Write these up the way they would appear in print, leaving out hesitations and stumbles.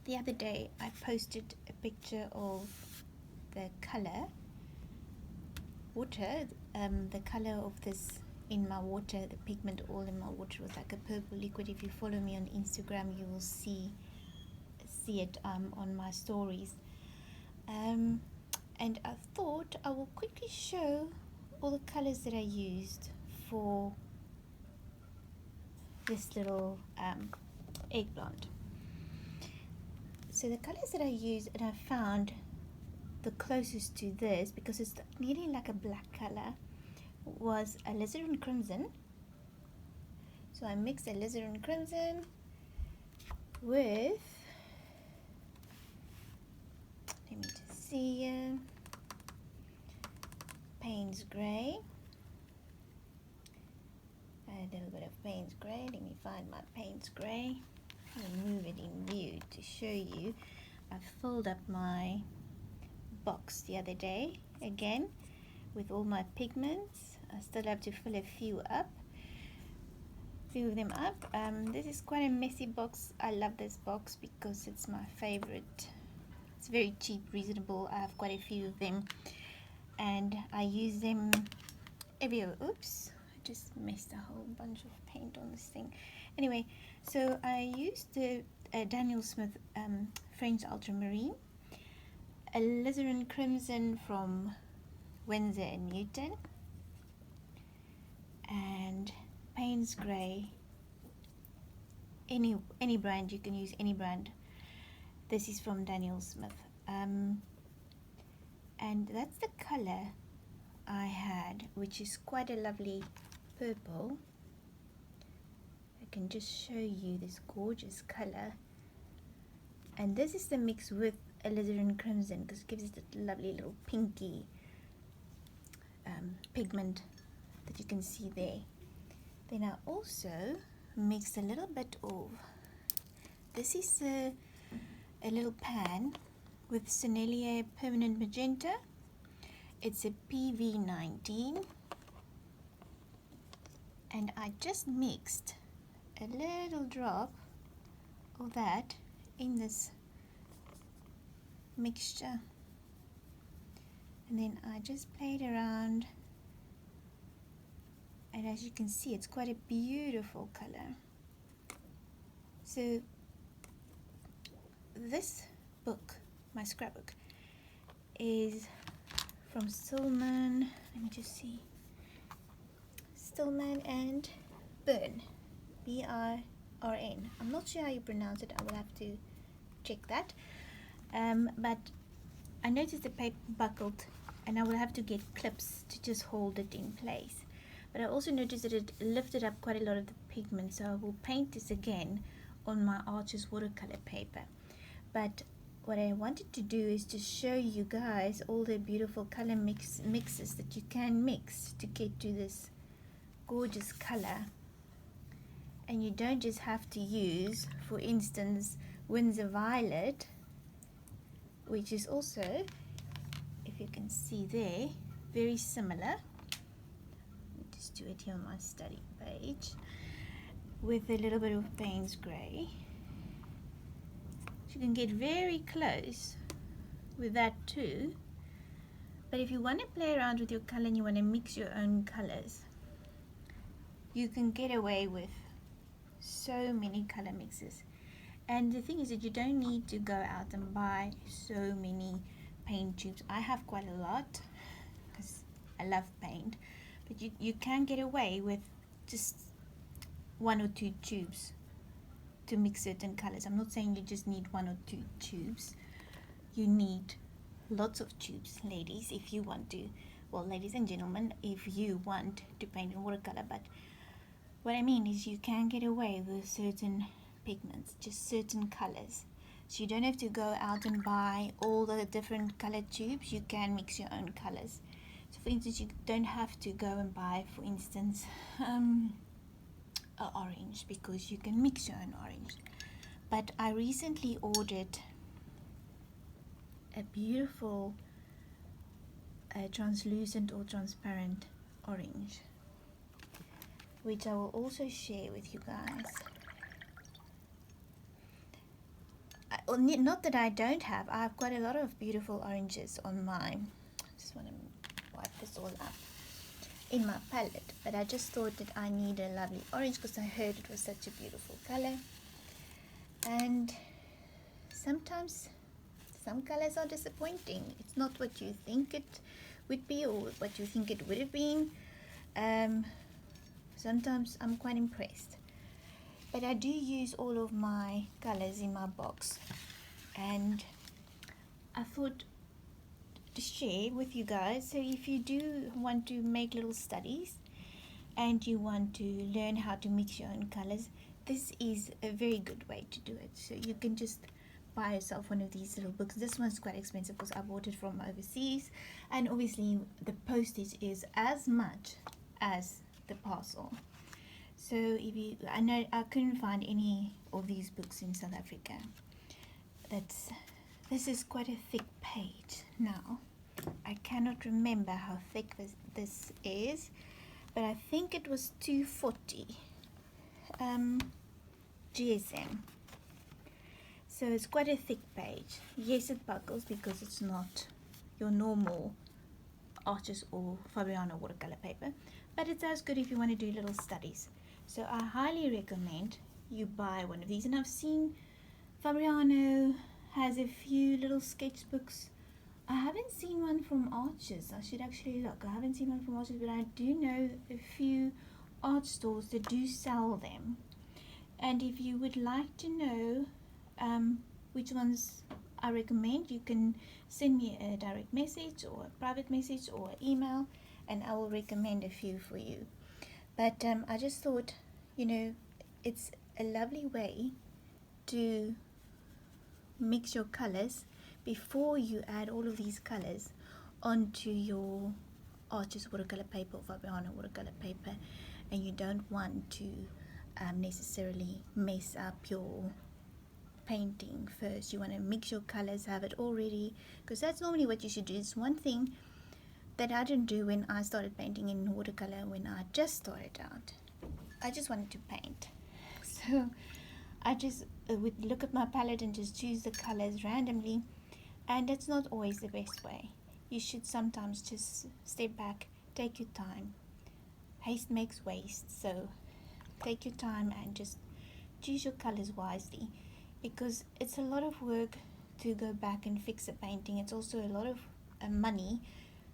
The other day I posted a picture of the color water, the color of this in my water, the pigment all in my water was like a purple liquid. If you follow me on Instagram, you will see it on my stories. And I thought I will quickly show all the colors that I used for this little eggplant. So the colors that I used, and I found the closest to this, because it's nearly like a black color, was alizarin crimson. So I mixed alizarin crimson with, let me just see, Payne's grey. A little bit of Payne's grey. Let me find my Payne's grey and move it in view to show you. I filled up my box the other day again with all my pigments. I still have to fill a few of them up. This is quite a messy box. I love this box because it's my favorite. It's very cheap, reasonable. I have quite a few of them and I use them every, oops, I just messed a whole bunch of paint on this thing. Anyway, so I used the Daniel Smith French Ultramarine, alizarin crimson from Winsor and Newton, and Payne's grey. Any brand, you can use any brand. This is from Daniel Smith, and that's the color I had, which is quite a lovely purple. I can just show you this gorgeous color, and this is the mix with alizarin crimson because it gives it a lovely little pinky pigment that you can see there. Then I also mixed a little bit of, this is a little pan with Sennelier Permanent Magenta. It's a PV19, and I just mixed a little drop of that in this mixture, and then I just played around, and as you can see, it's quite a beautiful color. So this book, my scrapbook, is from Stillman, let me just see, Stillman and Birn, B-I-R-N. I'm not sure how you pronounce it, I will have to check that. But I noticed the paper buckled and I will have to get clips to just hold it in place. But I also noticed that it lifted up quite a lot of the pigment, so I will paint this again on my Arches watercolor paper. But what I wanted to do is to show you guys all the beautiful color mixes that you can mix to get to this gorgeous color. And you don't just have to use, for instance, Winsor Violet, which is also, if you can see there, very similar. Let me just do it here on my study page, with a little bit of Payne's grey. You can get very close with that too, but if you want to play around with your color and you want to mix your own colors, you can get away with so many color mixes. And the thing is that you don't need to go out and buy so many paint tubes. I have quite a lot because I love paint, but you can get away with just 1 or 2 tubes to mix certain colors. I'm not saying you just need 1 or 2 tubes. You need lots of tubes, ladies, if you want to. Well, ladies and gentlemen, if you want to paint in watercolor. But what I mean is you can get away with certain pigments, just certain colors. So you don't have to go out and buy all the different color tubes. You can mix your own colors. So for instance, you don't have to go and buy, for instance, orange, because you can mix your own orange. But I recently ordered a beautiful translucent or transparent orange, which I will also share with you guys. not that I don't have. I've got a lot of beautiful oranges on mine. Just want to wipe this all up in my palette, but I just thought that I need a lovely orange because I heard it was such a beautiful color. And sometimes some colors are disappointing. It's not what you think it would be or what you think it would have been. Sometimes I'm quite impressed, but I do use all of my colors in my box, and I thought to share with you guys. So if you do want to make little studies and you want to learn how to mix your own colors, this is a very good way to do it. So you can just buy yourself one of these little books. This one's quite expensive because I bought it from overseas, and obviously the postage is as much as the parcel. So if you, I know I couldn't find any of these books in South Africa. This is quite a thick page. Now I cannot remember how thick this is, but I think it was 240 GSM. So it's quite a thick page. Yes, it buckles because it's not your normal Arches or Fabriano watercolor paper, but it's as good if you want to do little studies. So I highly recommend you buy one of these. And I've seen Fabriano has a few little sketchbooks. I haven't seen one from Arches. I should actually look. I haven't seen one from Arches, but I do know a few art stores that do sell them. And if you would like to know which ones I recommend, you can send me a direct message or a private message or email, and I will recommend a few for you. But I just thought, you know, it's a lovely way to mix your colors before you add all of these colors onto your Arches watercolor paper or Fabriano watercolor paper, and you don't want to necessarily mess up your painting first. You want to mix your colors, have it all ready, because that's normally what you should do. It's one thing that I didn't do when I started painting in watercolor. When I just started out, I just wanted to paint, so I just would look at my palette and just choose the colors randomly, and that's not always the best way. You should sometimes just step back, take your time. Haste makes waste, so take your time and just choose your colors wisely, because it's a lot of work to go back and fix a painting. It's also a lot of money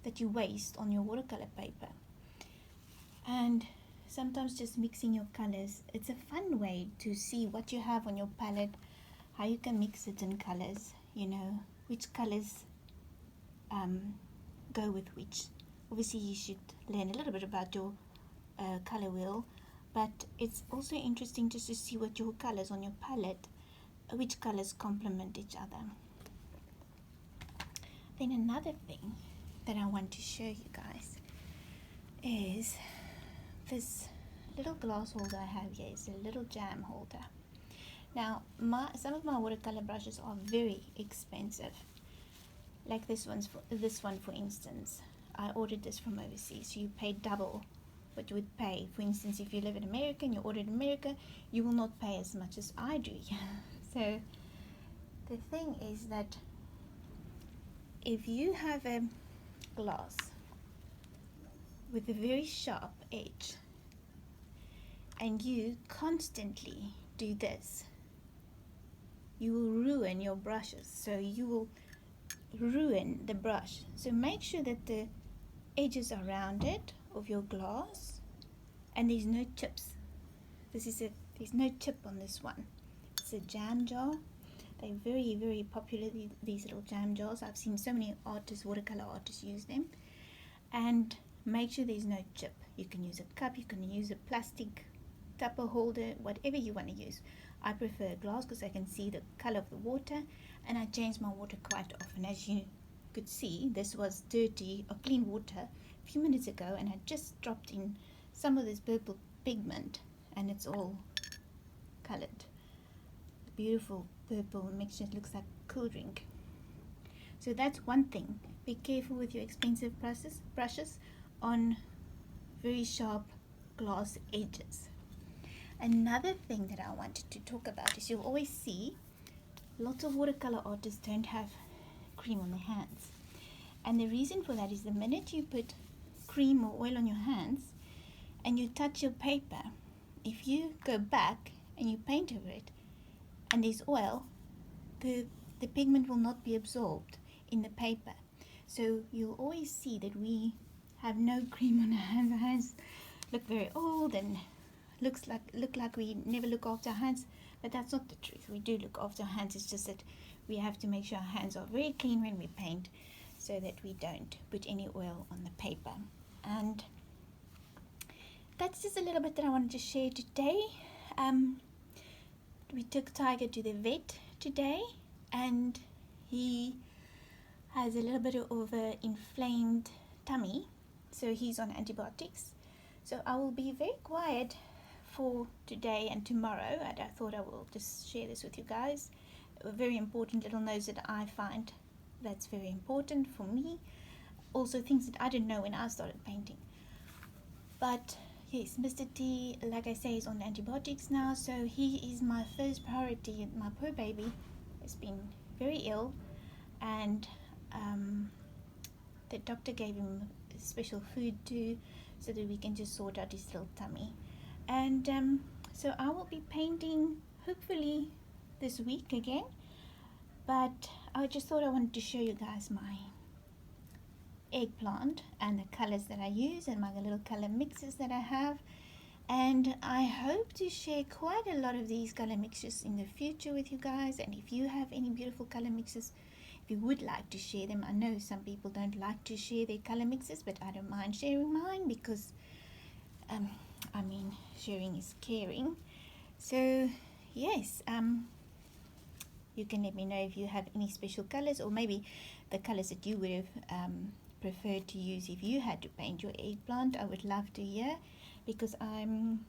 that you waste on your watercolor paper. And sometimes just mixing your colors, it's a fun way to see what you have on your palette, how you can mix it in colors, you know, which colors go with which. Obviously you should learn a little bit about your color wheel, but it's also interesting just to see what your colors on your palette, which colors complement each other. Then another thing that I want to show you guys is this little glass holder I have here. Is a little jam holder. Now some of my watercolor brushes are very expensive, like this one for instance. I ordered this from overseas, so you pay double what you would pay. For instance, if you live in America and you order in America, you will not pay as much as I do. So the thing is that if you have a glass with a very sharp edge and you constantly do this, you will ruin your brushes. So you will ruin the brush. So make sure that the edges are rounded of your glass and there's no chips. There's no chip on this one. It's a jam jar. They're very, very popular, these little jam jars. I've seen so many artists, watercolor artists, use them. And make sure there's no chip. You can use a cup, you can use a plastic tupper holder, whatever you want to use. I prefer glass because I can see the color of the water, and I change my water quite often. As you could see, this was dirty or clean water a few minutes ago, and I just dropped in some of this purple pigment, and it's all colored. Beautiful purple mixture. It looks like cool drink. So that's one thing. Be careful with your expensive brushes on very sharp glass edges. Another thing that I wanted to talk about is you'll always see lots of watercolor artists don't have cream on their hands. And the reason for that is the minute you put cream or oil on your hands and you touch your paper, if you go back and you paint over it and there's oil, the pigment will not be absorbed in the paper. So you'll always see that we have no cream on our hands. Our hands look very old and look like we never look after our hands, but that's not the truth. We do look after our hands. It's just that we have to make sure our hands are very clean when we paint so that we don't put any oil on the paper. And that's just a little bit that I wanted to share today. We took Tiger to the vet today and he has a little bit of an inflamed tummy, so he's on antibiotics. So I will be very quiet for today and tomorrow, and I thought I will just share this with you guys. Very important little notes that I find that's very important for me. Also things that I didn't know when I started painting. But yes, Mr. T, like I say, is on antibiotics now, so he is my first priority. My poor baby has been very ill, and the doctor gave him special food too, so that we can just sort out his little tummy. And so I will be painting hopefully this week again, but I just thought I wanted to show you guys my eggplant and the colors that I use and my little color mixes that I have. And I hope to share quite a lot of these color mixes in the future with you guys. And if you have any beautiful color mixes, if you would like to share them, I know some people don't like to share their color mixes, but I don't mind sharing mine because I mean, sharing is caring. So yes, you can let me know if you have any special colors, or maybe the colors that you would have preferred to use if you had to paint your eggplant. I would love to hear, because I'm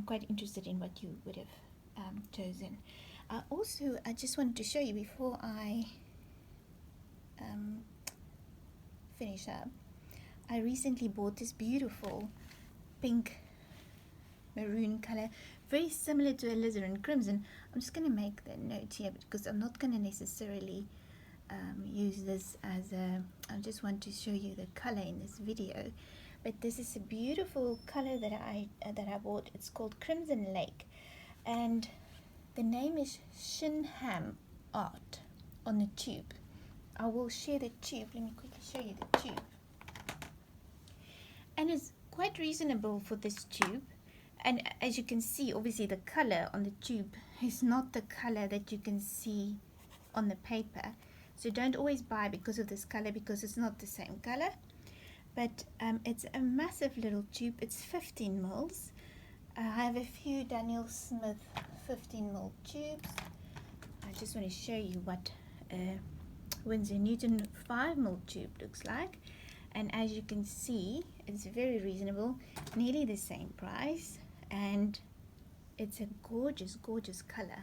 quite interested in what you would have chosen. I just wanted to show you before I finish up. I recently bought this beautiful pink maroon color, very similar to alizarin crimson. I'm just going to make the note here because I'm not going to necessarily use this as a, I just want to show you the color in this video. But this is a beautiful color that I bought. It's called Crimson Lake, and the name is Shinham Art on the tube. I will share the tube. Let me quickly show you the tube. And it's quite reasonable for this tube. And as you can see, obviously the color on the tube is not the color that you can see on the paper. So don't always buy because of this color, because it's not the same color. But it's a massive little tube. It's 15 mils. I have a few Daniel Smith 15 mil tubes. I just want to show you what a Winsor Newton 5 mil tube looks like. And as you can see, it's very reasonable, nearly the same price, and it's a gorgeous, gorgeous color.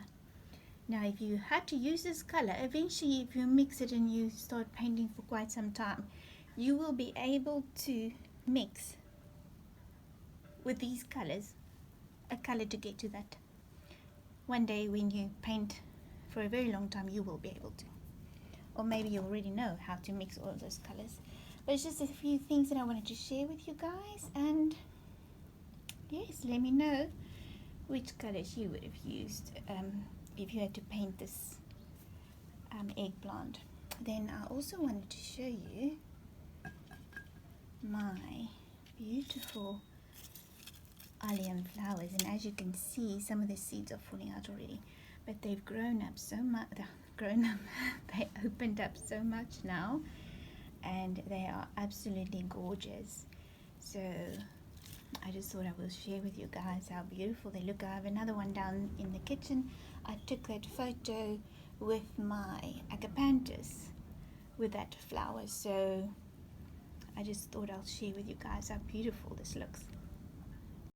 Now, if you had to use this color, eventually if you mix it and you start painting for quite some time, you will be able to mix with these colors a color to get to that. One day when you paint for a very long time, you will be able to. Or maybe you already know how to mix all of those colors. But it's just a few things that I wanted to share with you guys. And yes, let me know which colors you would have used if you had to paint this eggplant. Then I also wanted to show you my beautiful allium flowers. And as you can see, some of the seeds are falling out already, but they've grown up so much. They opened up so much now, and they are absolutely gorgeous. So I just thought I will share with you guys how beautiful they look. I have another one down in the kitchen. I took that photo with my agapanthus with that flower, so I just thought I'll share with you guys how beautiful this looks.